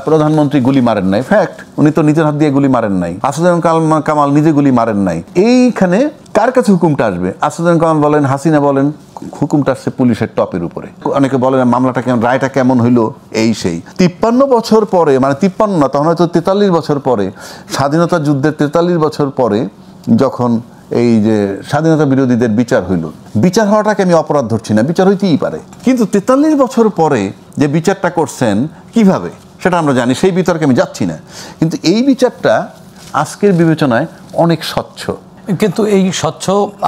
প্রধানমন্ত্রী গুলি মারেন নাই, ফ্যাক্ট, উনি তো নিজের হাত দিয়ে গুলি মারেন নাই। আসাদুজ্জামান কামাল নিজে গুলি মারেন নাই। এইখানে কার কাছে হুকুমটা আসবে? আসাদুজ্জামান কামাল বলেন, হাসিনা বলেন, হুকুমটা আসছে পুলিশের টপের উপরে। অনেকে বলেন মামলাটা কেমন, রায়টা কেমন হইলো, এই সেই 53 বছর পরে, মানে 53 না, তখন হয়তো 43 বছর পরে, স্বাধীনতা যুদ্ধের 43 বছর পরে যখন এই যে স্বাধীনতা বিরোধীদের বিচার হইল, বিচার হওয়াটাকে আমি অপরাধ ধরছি না, বিচার হইতেই পারে, কিন্তু 43 বছর পরে যে বিচারটা করছেন কিভাবে সেটা আমরা জানি, সেই বিতর্কে আমি যাচ্ছি না। কিন্তু এই বিচারটা আজকের বিবেচনায় অনেক স্বচ্ছ। কিন্তু এই স্বচ্ছ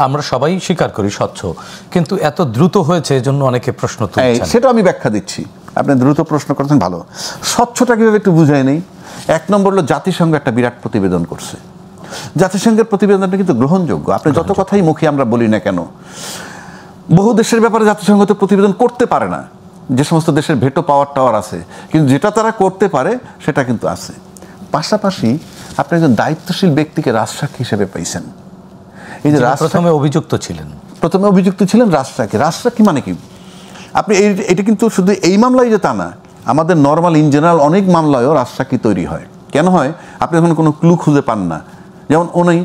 আমরা সবাই স্বীকার করি স্বচ্ছ, কিন্তু এত দ্রুত হয়েছে এজন্য অনেকে প্রশ্ন তুলছেন। সেটা আমি ব্যাখ্যা দিচ্ছি, আপনি দ্রুত প্রশ্ন করছেন, ভালো। স্বচ্ছটা কিভাবে একটু বুঝাই নেই। এক নম্বর হলো জাতিসংঘ একটা বিরাট প্রতিবেদন করছে। জাতিসংঘের প্রতিবেদনটা কিন্তু গ্রহণযোগ্য। আপনি যত কথাই মুখে আমরা বলি না কেন, বহু দেশের ব্যাপারে জাতিসংঘ তো প্রতিবেদন করতে পারে না, যে সমস্ত দেশের ভেটো পাওয়ার টাওয়ার আছে, কিন্তু যেটা তারা করতে পারে সেটা কিন্তু আছে। পাশাপাশি আপনি একজন দায়িত্বশীল ব্যক্তিকে রাজসাক্ষী হিসেবে পাইছেন। এই যে প্রথমে অভিযুক্ত ছিলেন, রাজসাক্ষী। রাজসাক্ষী মানে কি? আপনি এটা কিন্তু শুধু এই মামলায় যে তা না, আমাদের নর্মাল ইন জেনারেল অনেক মামলায়ও রাজসাক্ষী তৈরি হয়। কেন হয়? আপনি যখন কোনো ক্লু খুঁজে পান না, যেমন উনি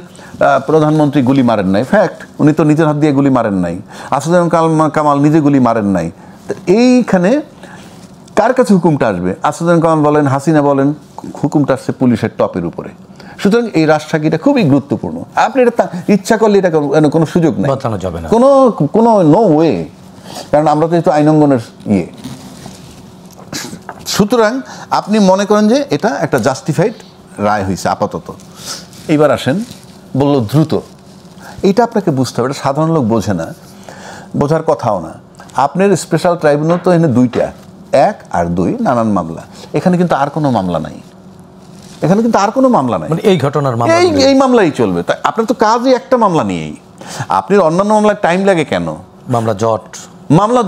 প্রধানমন্ত্রী গুলি মারেন নাই, ফ্যাক্ট, উনি তো নিজের হাত দিয়ে গুলি মারেন নাই। আসাদুজ্জামান কামাল নিজে গুলি মারেন নাই। এইখানে কার কাছে হুকুমটা আসবে? আসাদুজ্জামান কামাল বলেন, হাসিনা বলেন, হুকুমটা আসছে পুলিশের টপের উপরে। সুতরাং এই রাজসাক্ষীটা খুবই গুরুত্বপূর্ণ। আপনি এটা ইচ্ছা করলে এটা কোনো সুযোগ নেই, কোনো নো ওয়ে, কারণ আমরা তো একটু আইনঙ্গনের ইয়ে। সুতরাং আপনি মনে করেন যে এটা একটা জাস্টিফাইড রায় হয়েছে আপাতত। এইবার আসেন, বলল দ্রুত, এইটা আপনাকে বুঝতে হবে, এটা সাধারণ লোক বোঝে না, বোঝার কথাও না। আপনার স্পেশাল ট্রাইব্যুনাল তো এখানে দুইটা, 1 আর 2 নানান মামলা। এখানে কিন্তু আর কোনো মামলা নাই, এই ঘটনার এই মামলাই চলবে। তাই আপনার তো কাজই একটা মামলা নিয়েই। আপনি অন্যান্য মামলায় টাইম লাগে কেন? মামলা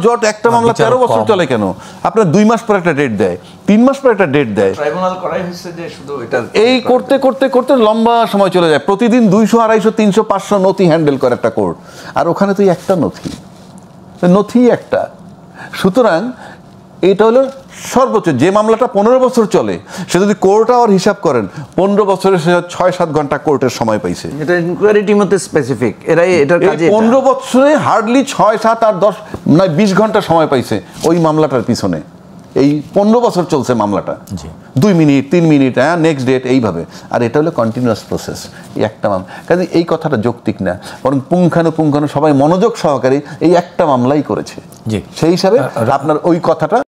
জট একটা মামলা 13 বছর চলে কেন? আপনার 2 মাস পর একটা ডেট দেয়, 3 মাস পর একটা ডেট দেয়। ট্রাইব্যুনাল করাই হয়েছে যে শুধু এটা, এই করতে করতে করতে লম্বা সময় চলে যায়। প্রতিদিন 200, 250, 300, 500 নথি হ্যান্ডেল করে একটা কোর্ট, আর ওখানে তো একটা নথি একটা। সুতরাং এটা হলো সর্বোচ্চ। যে মামলাটা 15 বছর চলে, সে যদি কোর্ট আওয়ার হিসাব করেন, 15 বছরে সে 6-7 ঘন্টা কোর্টের সময় পাইছে। এটা ইনকোয়ারিটির মধ্যে স্পেসিফিক, এরাই এটার কাজে 15 বছরে হার্ডলি 6, 7 আর 10 নয় 20 ঘন্টা সময় পাইছে ওই মামলাটার পিছনে। এই 15 বছর চলছে মামলাটা, 2 মিনিট 3 মিনিট, নেক্সট ডেট, এইভাবে। আর এটা হলো কন্টিনিউয়াস প্রসেস, এই একটা মামলা। কাজে এই কথাটা যৌক্তিক না, বরং পুঙ্খানু সবাই মনোযোগ সহকারে এই একটা মামলাই করেছে। সেই হিসাবে আপনার ওই কথাটা